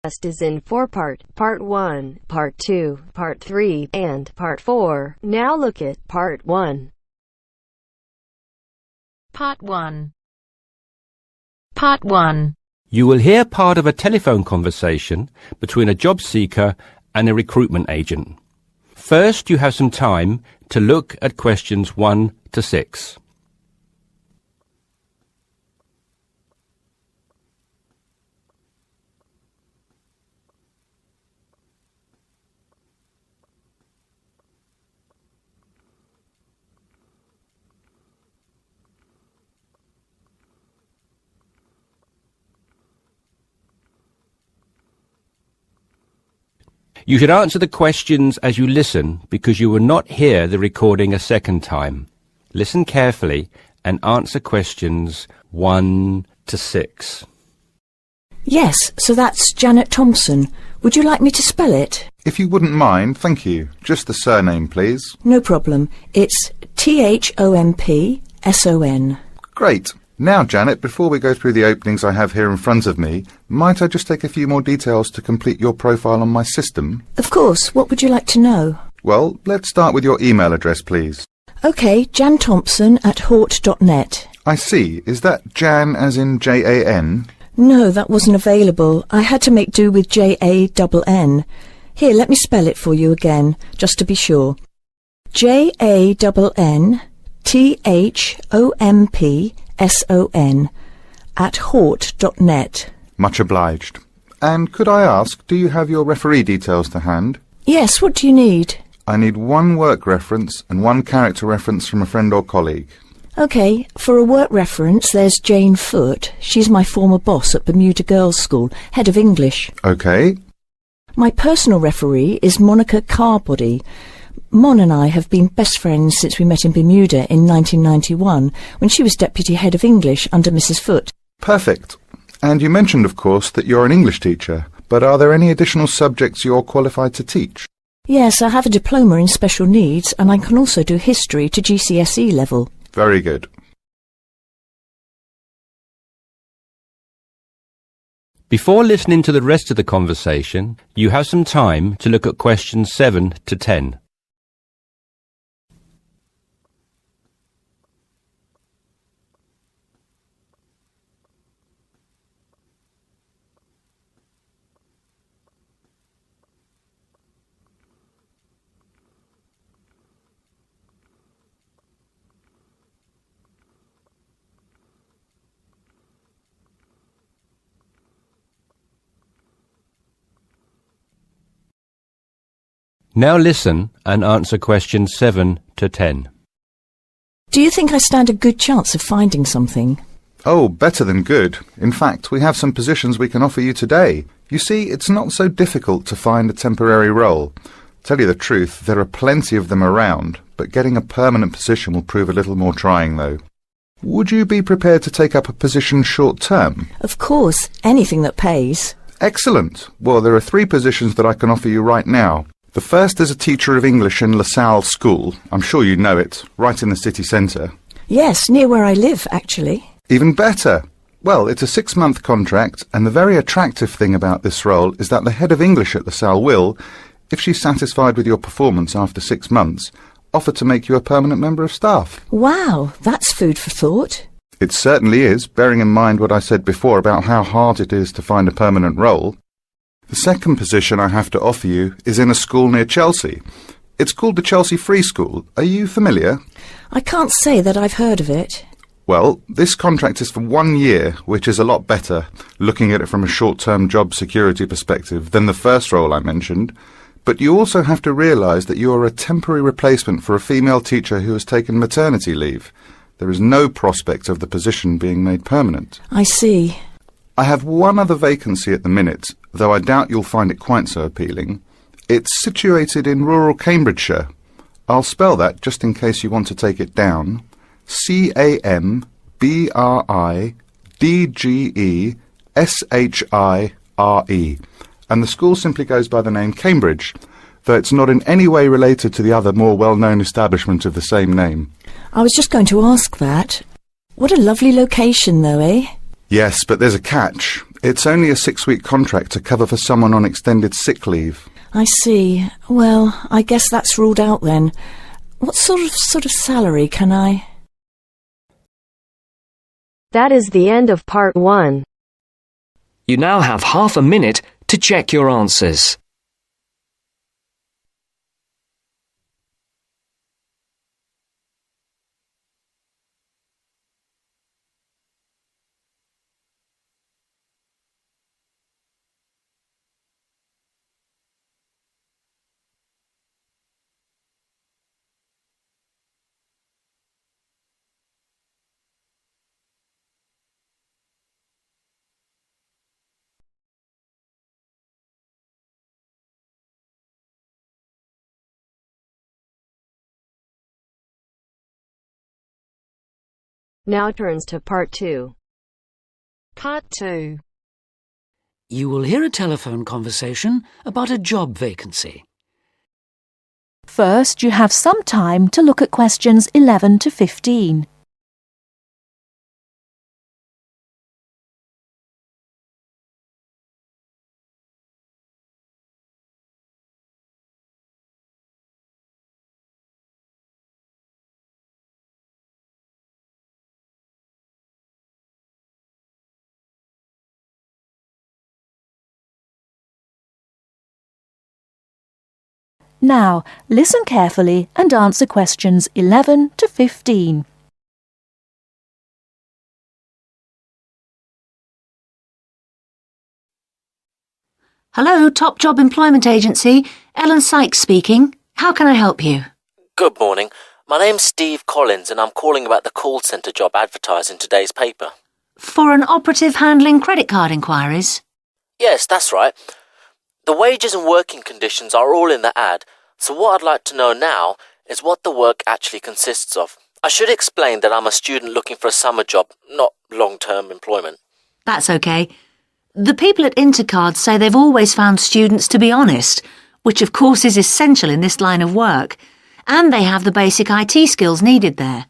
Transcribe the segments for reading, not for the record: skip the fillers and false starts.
test is in 4-part, Part 1, Part 2, Part 3, and Part 4. Now look at Part 1. Part 1. Part 1. You will hear part of a telephone conversation between a job seeker and a recruitment agent. First, you have some time to look at questions 1 to 6. You should answer the questions as you listen because you will not hear the recording a second time. Listen carefully and answer questions 1 to 6. Yes, so that's Janet Thompson. Would you like me to spell it? If you wouldn't mind, thank you. Just the surname, please. No problem. It's Thompson. Great. Now, Janet, before we go through the openings I have here in front of me, might I just take a few more details to complete your profile on my system? Of course. What would you like to know? Well, let's start with your email address, please. OK, janthompson@hort.net. I see. Is that Jan as in Jan? No, that wasn't available. I had to make do with Jann. Here, let me spell it for you again, just to be sure. JANNTHOMPSON@hort.net. Much obliged. And could I ask, do you have your referee details to hand? Yes, what do you need? I need one work reference and one character reference from a friend or colleague. OK, for a work reference, there's Jane Foote. She's my former boss at Bermuda Girls' School, head of English. OK. My personal referee is Monica Carbody. Mon and I have been best friends since we met in Bermuda in 1991, when she was Deputy Head of English under Mrs. Foote. Perfect. And you mentioned, of course, that you're an English teacher, but are there any additional subjects you're qualified to teach? Yes, I have a diploma in special needs, and I can also do history to GCSE level. Very good. Before listening to the rest of the conversation, you have some time to look at questions 7 to 10. Now listen and answer questions 7 to 10. Do you think I stand a good chance of finding something? Oh, better than good. In fact, we have some positions we can offer you today. You see, it's not so difficult to find a temporary role. Tell you the truth, there are plenty of them around, but getting a permanent position will prove a little more trying, though. Would you be prepared to take up a position short-term? Of course, anything that pays. Excellent. Well, there are 3 positions that I can offer you right now. The first is a teacher of English in LaSalle School. I'm sure you know it, right in the city centre. Yes, near where I live, actually. Even better. Well, it's a 6-month contract, and the very attractive thing about this role is that the head of English at LaSalle will, if she's satisfied with your performance after 6 months, offer to make you a permanent member of staff. Wow, that's food for thought. It certainly is, bearing in mind what I said before about how hard it is to find a permanent role. The second position I have to offer you is in a school near Chelsea. It's called the Chelsea Free School. Are you familiar? I can't say that I've heard of it. Well, this contract is for 1 year, which is a lot better, looking at it from a short-term job security perspective, than the first role I mentioned. But you also have to realise that you are a temporary replacement for a female teacher who has taken maternity leave. There is no prospect of the position being made permanent. I see. I have one other vacancy at the minute, though I doubt you'll find it quite so appealing. It's situated in rural Cambridgeshire. I'll spell that just in case you want to take it down. CAMBRIDGESHIRE. And the school simply goes by the name Cambridge, though it's not in any way related to the other more well-known establishment of the same name. I was just going to ask that. What a lovely location, though, eh? Yes, but there's a catch. It's only a 6-week contract to cover for someone on extended sick leave. I see. Well, I guess that's ruled out then. What sort of salary can I... That is the end of part 1. You now have half a minute to check your answers. Now turns to part 2. Part 2. You will hear a telephone conversation about a job vacancy. First, you have some time to look at questions 11 to 15. Now, listen carefully and answer questions 11 to 15. Hello, Top Job Employment Agency. Ellen Sykes speaking. How can I help you? Good morning. My name's Steve Collins and I'm calling about the call centre job advertised in today's paper. For an operative handling credit card inquiries? Yes, that's right. The wages and working conditions are all in the ad, so what I'd like to know now is what the work actually consists of. I should explain that I'm a student looking for a summer job, not long-term employment. That's okay. The people at Intercard say they've always found students to be honest, which of course is essential in this line of work, and they have the basic IT skills needed there.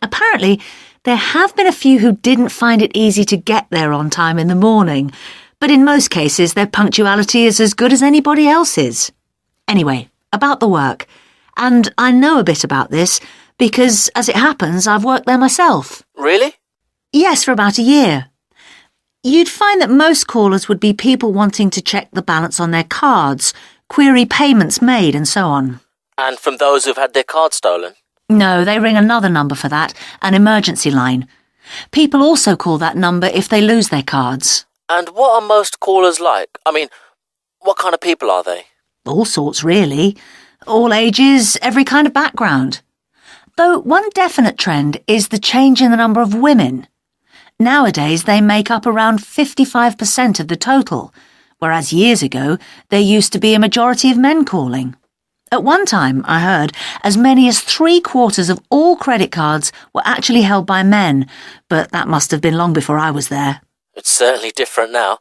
Apparently, there have been a few who didn't find it easy to get there on time in the morning, but in most cases their punctuality is as good as anybody else's. Anyway, about the work. And I know a bit about this because, as it happens, I've worked there myself. Really? Yes, for about a year. You'd find that most callers would be people wanting to check the balance on their cards, query payments made and so on. And from those who've had their card stolen? No, they ring another number for that, an emergency line. People also call that number if they lose their cards. And what are most callers like? I mean, what kind of people are they? All sorts, really. All ages, every kind of background. Though one definite trend is the change in the number of women. Nowadays, they make up around 55% of the total, whereas years ago, there used to be a majority of men calling. At one time, I heard, as many as 3/4 of all credit cards were actually held by men, but that must have been long before I was there. It's certainly different now.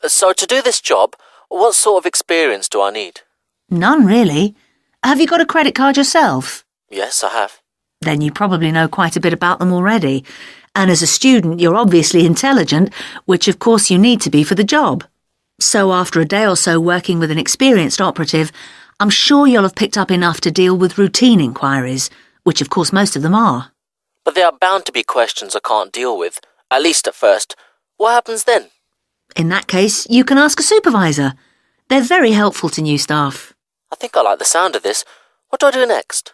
So to do this job, what sort of experience do I need? None, really. Have you got a credit card yourself? Yes, I have. Then you probably know quite a bit about them already. And as a student, you're obviously intelligent, which of course you need to be for the job. So after a day or so working with an experienced operative, I'm sure you'll have picked up enough to deal with routine inquiries, which of course most of them are. But there are bound to be questions I can't deal with, at least at first. What happens then? In that case, you can ask a supervisor. They're very helpful to new staff. I think I like the sound of this. What do I do next?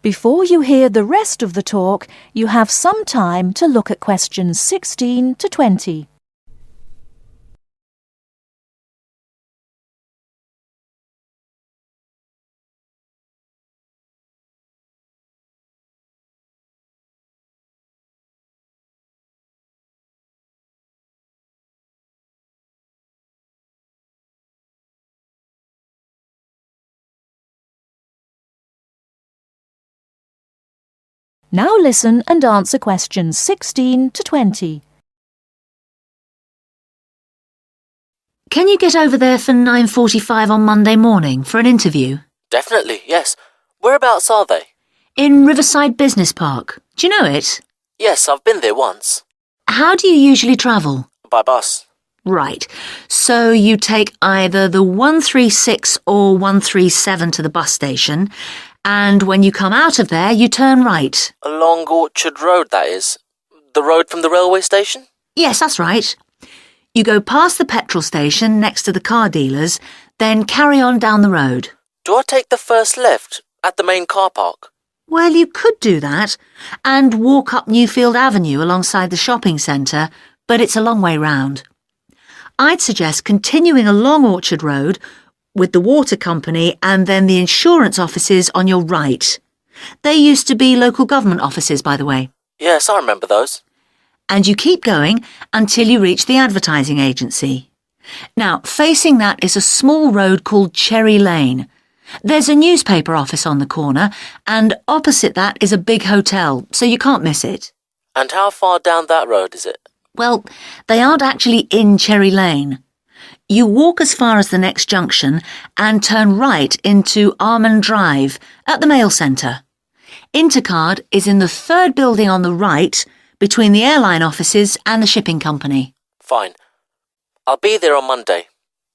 Before you hear the rest of the talk, you have some time to look at questions 16 to 20. Now listen and answer questions 16 to 20. Can you get over there for 9:45 on Monday morning for an interview? Definitely, yes. Whereabouts are they? In Riverside Business Park. Do you know it? Yes, I've been there once. How do you usually travel? By bus. Right. So you take either the 136 or 137 to the bus station, and when you come out of there, you turn right. Along Orchard Road, that is. The road from the railway station? Yes, that's right. You go past the petrol station next to the car dealers, then carry on down the road. Do I take the first left at the main car park? Well, you could do that and walk up Newfield Avenue alongside the shopping centre, but it's a long way round. I'd suggest continuing along Orchard Road with the water company and then the insurance offices on your right. They used to be local government offices, by the way. Yes, I remember those. And you keep going until you reach the advertising agency. Now, facing that is a small road called Cherry Lane. There's a newspaper office on the corner, and opposite that is a big hotel, so you can't miss it. And how far down that road is it? Well, they aren't actually in Cherry Lane. You walk as far as the next junction and turn right into Armand Drive at the mail centre. Intercard is in the third building on the right, between the airline offices and the shipping company. Fine. I'll be there on Monday.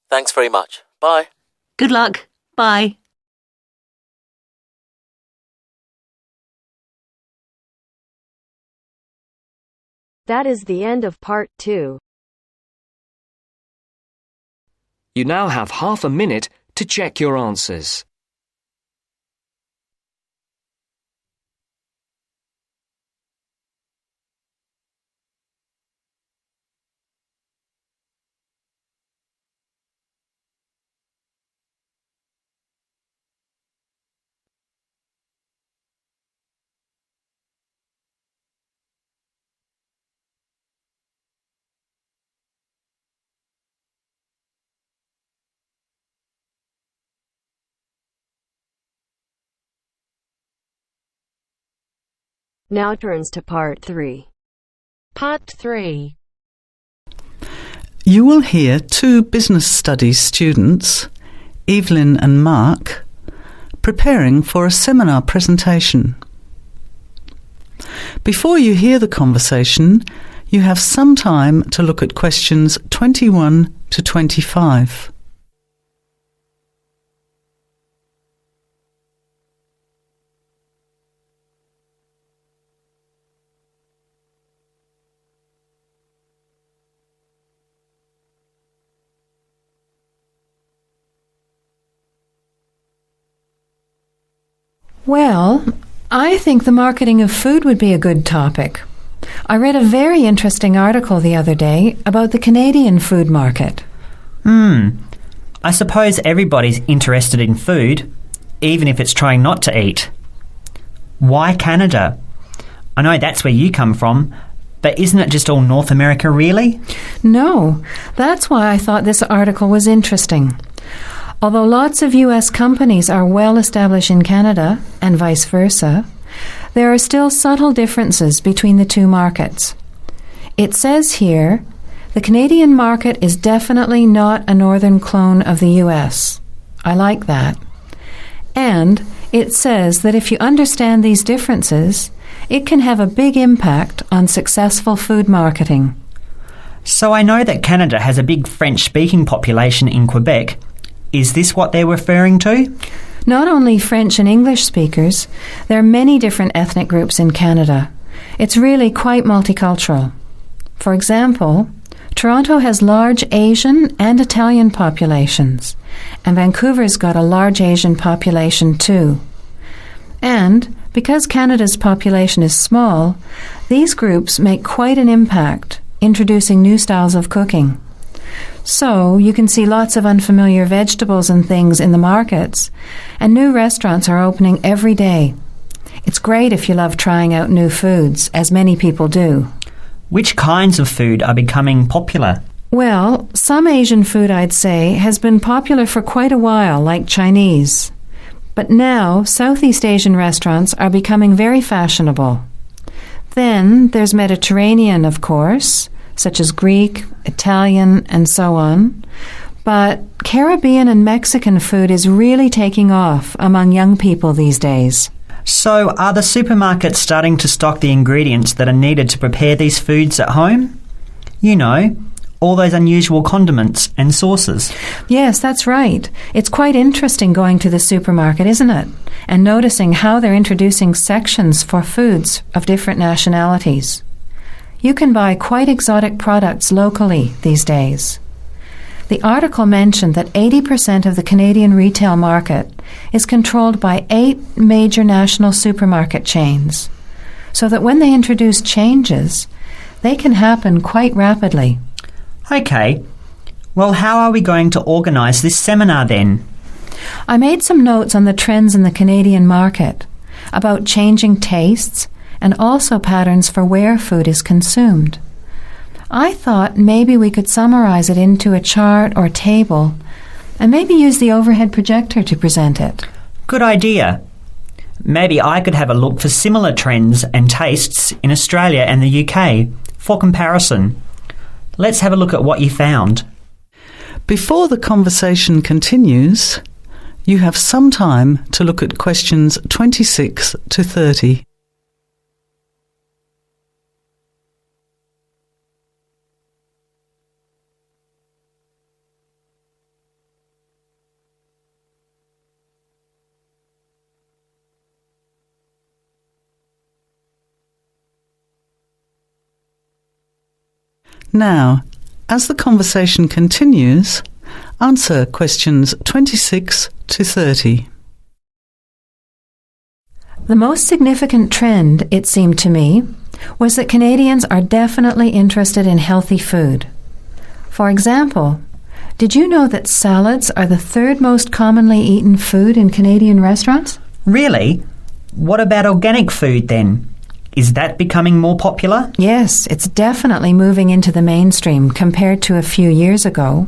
Thanks very much. Bye. Good luck. Bye. That is the end of part 2. You now have half a minute to check your answers. Now turns to part 3. Part 3. You will hear two business studies students, Evelyn and Mark, preparing for a seminar presentation. Before you hear the conversation, you have some time to look at questions 21 to 25. Well, I think the marketing of food would be a good topic. I read a very interesting article the other day about the Canadian food market. I suppose everybody's interested in food, even if it's trying not to eat. Why Canada? I know that's where you come from, but isn't it just all North America, really? No, that's why I thought this article was interesting. Although lots of U.S. companies are well established in Canada, and vice versa, there are still subtle differences between the two markets. It says here, the Canadian market is definitely not a northern clone of the U.S. I like that. And it says that if you understand these differences, it can have a big impact on successful food marketing. So I know that Canada has a big French-speaking population in Quebec. Is this what they're referring to? Not only French and English speakers, there are many different ethnic groups in Canada. It's really quite multicultural. For example, Toronto has large Asian and Italian populations, and Vancouver's got a large Asian population too. And because Canada's population is small, these groups make quite an impact, introducing new styles of cooking. So you can see lots of unfamiliar vegetables and things in the markets, and new restaurants are opening every day. It's great if you love trying out new foods, as many people do. Which kinds of food are becoming popular? Well, some Asian food, I'd say, has been popular for quite a while, like Chinese. But now, Southeast Asian restaurants are becoming very fashionable. Then there's Mediterranean, of course, such as Greek, Italian, and so on. but Caribbean and Mexican food is really taking off among young people these days. So, are the supermarkets starting to stock the ingredients that are needed to prepare these foods at home? You know, all those unusual condiments and sauces. Yes, that's right. It's quite interesting going to the supermarket, isn't it? And noticing how they're introducing sections for foods of different nationalities. You can buy quite exotic products locally these days. The article mentioned that 80% of the Canadian retail market is controlled by 8 major national supermarket chains, so that when they introduce changes, they can happen quite rapidly. OK. Well, how are we going to organise this seminar then? I made some notes on the trends in the Canadian market, about changing tastes, and also patterns for where food is consumed. I thought maybe we could summarize it into a chart or table and maybe use the overhead projector to present it. Good idea. Maybe I could have a look for similar trends and tastes in Australia and the UK for comparison. Let's have a look at what you found. Before the conversation continues, you have some time to look at questions 26 to 30. Now, as the conversation continues, answer questions 26 to 30. The most significant trend, it seemed to me, was that Canadians are definitely interested in healthy food. For example, did you know that salads are the 3rd most commonly eaten food in Canadian restaurants? Really? What about organic food then? Is that becoming more popular? Yes, it's definitely moving into the mainstream compared to a few years ago.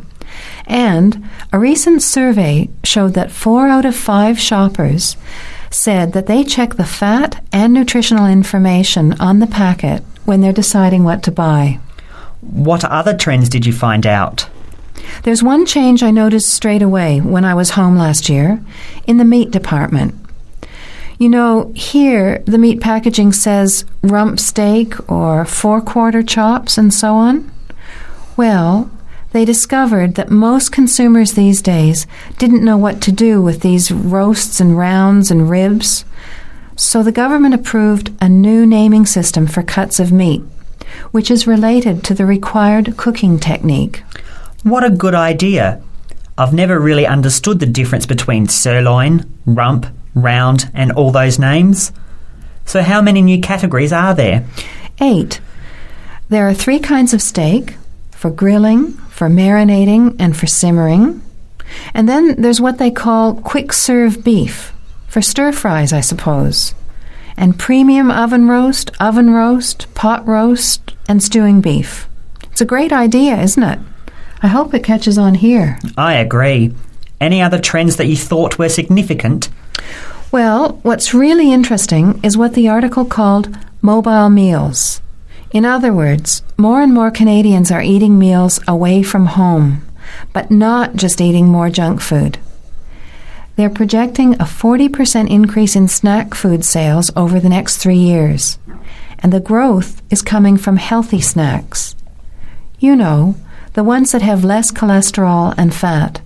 And a recent survey showed that 4 out of 5 shoppers said that they check the fat and nutritional information on the packet when they're deciding what to buy. What other trends did you find out? There's one change I noticed straight away when I was home last year in the meat department. You know, here the meat packaging says rump steak or 4-quarter chops and so on. Well, they discovered that most consumers these days didn't know what to do with these roasts and rounds and ribs. So the government approved a new naming system for cuts of meat, which is related to the required cooking technique. What a good idea. I've never really understood the difference between sirloin, rump, round and all those names. So how many new categories are there? 8. There are 3 kinds of steak, for grilling, for marinating, and for simmering. And then there's what they call quick-serve beef, for stir-fries, I suppose. And premium oven roast, pot roast, and stewing beef. It's a great idea, isn't it? I hope it catches on here. I agree. Any other trends that you thought were significant? Well, what's really interesting is what the article called mobile meals. In other words, more and more Canadians are eating meals away from home, but not just eating more junk food. They're projecting a 40% increase in snack food sales over the next 3 years, and the growth is coming from healthy snacks. You know, the ones that have less cholesterol and fat,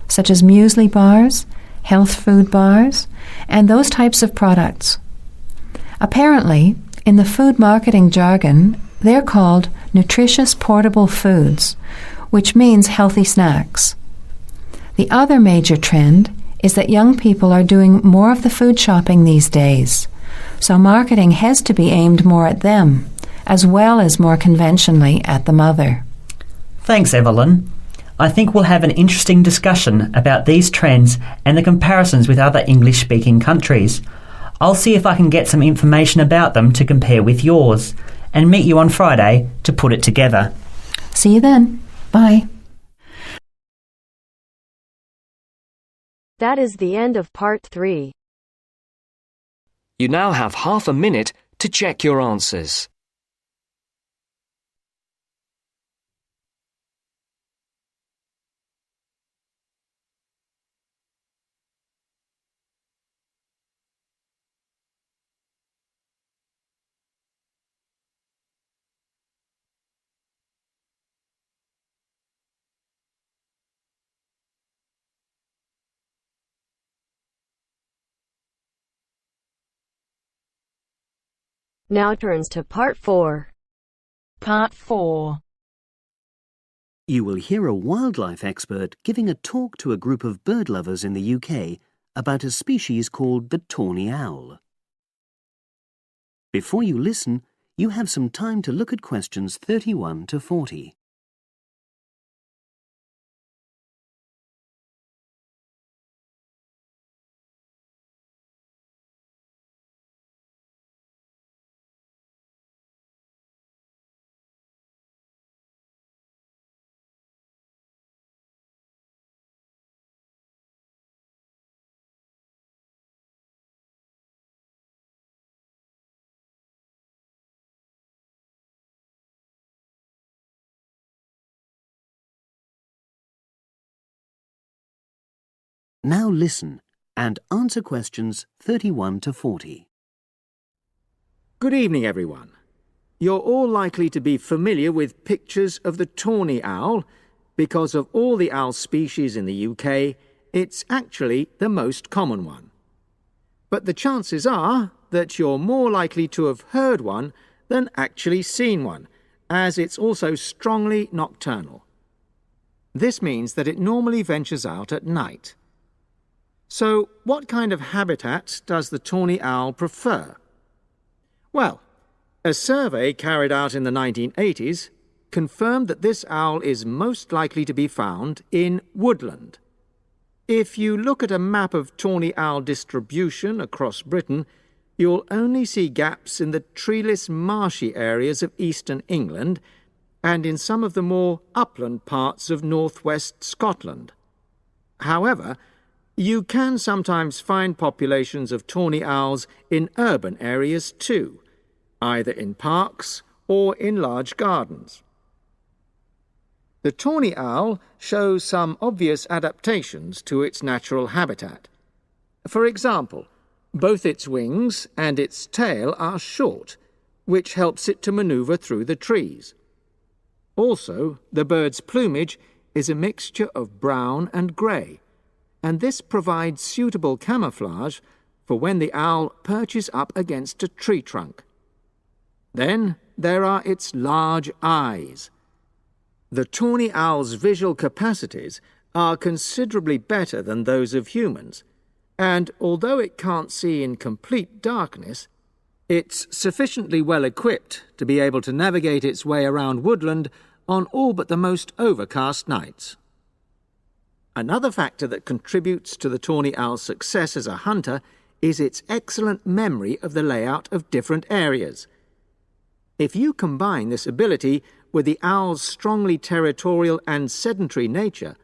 such as muesli bars, health food bars, and those types of products. Apparently, in the food marketing jargon, they're called nutritious portable foods, which means healthy snacks. The other major trend is that young people are doing more of the food shopping these days, so marketing has to be aimed more at them, as well as more conventionally at the mother. Thanks, Evelyn. I think we'll have an interesting discussion about these trends and the comparisons with other English-speaking countries. I'll see if I can get some information about them to compare with yours, and meet you on Friday to put it together. See you then. Bye. That is the end of part 3. You now have half a minute to check your answers. Now turns to Part 4. Part 4. You will hear a wildlife expert giving a talk to a group of bird lovers in the UK about a species called the tawny owl. Before you listen, you have some time to look at questions 31 to 40. Now listen and answer questions 31 to 40. Good evening, everyone. You're all likely to be familiar with pictures of the tawny owl. Because of all the owl species in the UK, it's actually the most common one. But the chances are that you're more likely to have heard one than actually seen one, as it's also strongly nocturnal. This means that it normally ventures out at night. So, what kind of habitat does the tawny owl prefer? Well, a survey carried out in the 1980s confirmed that this owl is most likely to be found in woodland. If you look at a map of tawny owl distribution across Britain, you'll only see gaps in the treeless marshy areas of eastern England and in some of the more upland parts of northwest Scotland. However, you can sometimes find populations of tawny owls in urban areas too, either in parks or in large gardens. The tawny owl shows some obvious adaptations to its natural habitat. For example, both its wings and its tail are short, which helps it to maneuver through the trees. Also, the bird's plumage is a mixture of brown and grey, and this provides suitable camouflage for when the owl perches up against a tree trunk. Then there are its large eyes. The tawny owl's visual capacities are considerably better than those of humans, and although it can't see in complete darkness, it's sufficiently well equipped to be able to navigate its way around woodland on all but the most overcast nights. Another factor that contributes to the tawny owl's success as a hunter is its excellent memory of the layout of different areas. If you combine this ability with the owl's strongly territorial and sedentary nature,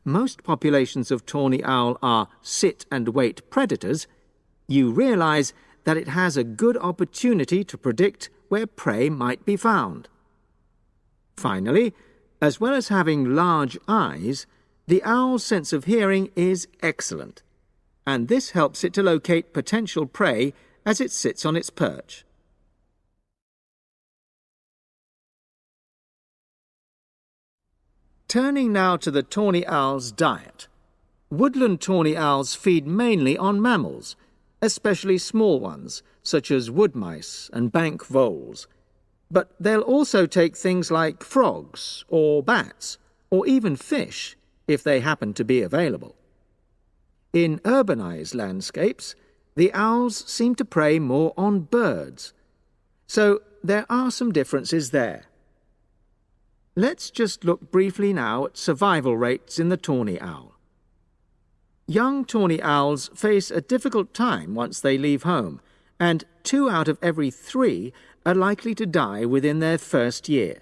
most populations of tawny owl are sit-and-wait predators, you realize that it has a good opportunity to predict where prey might be found. Finally, as well as having large eyes, the owl's sense of hearing is excellent, and this helps it to locate potential prey as it sits on its perch. Turning now to the tawny owl's diet. Woodland tawny owls feed mainly on mammals, especially small ones, such as wood mice and bank voles. But they'll also take things like frogs or bats, or even fish, if they happen to be available. In urbanized landscapes, the owls seem to prey more on birds. So there are some differences there. Let's just look briefly now at survival rates in the tawny owl. Young tawny owls face a difficult time once they leave home, and 2 out of every 3 are likely to die within their first year.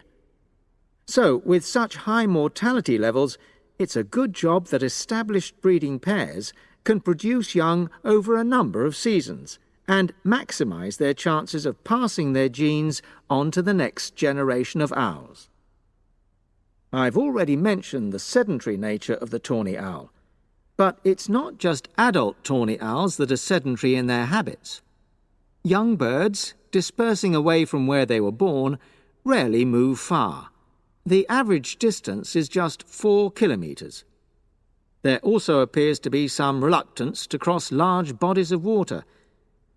So, with such high mortality levels, it's a good job that established breeding pairs can produce young over a number of seasons and maximize their chances of passing their genes on to the next generation of owls. I've already mentioned the sedentary nature of the tawny owl, but it's not just adult tawny owls that are sedentary in their habits. Young birds, dispersing away from where they were born, rarely move far. The average distance is just 4 kilometres. There also appears to be some reluctance to cross large bodies of water,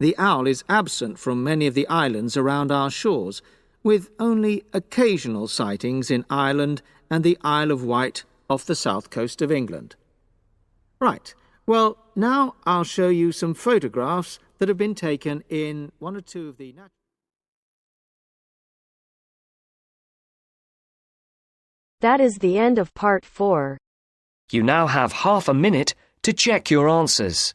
The owl is absent from many of the islands around our shores, with only occasional sightings in Ireland and the Isle of Wight off the south coast of England. Right, well, now I'll show you some photographs that have been taken in one or two of the... That is the end of part 4. You now have half a minute to check your answers.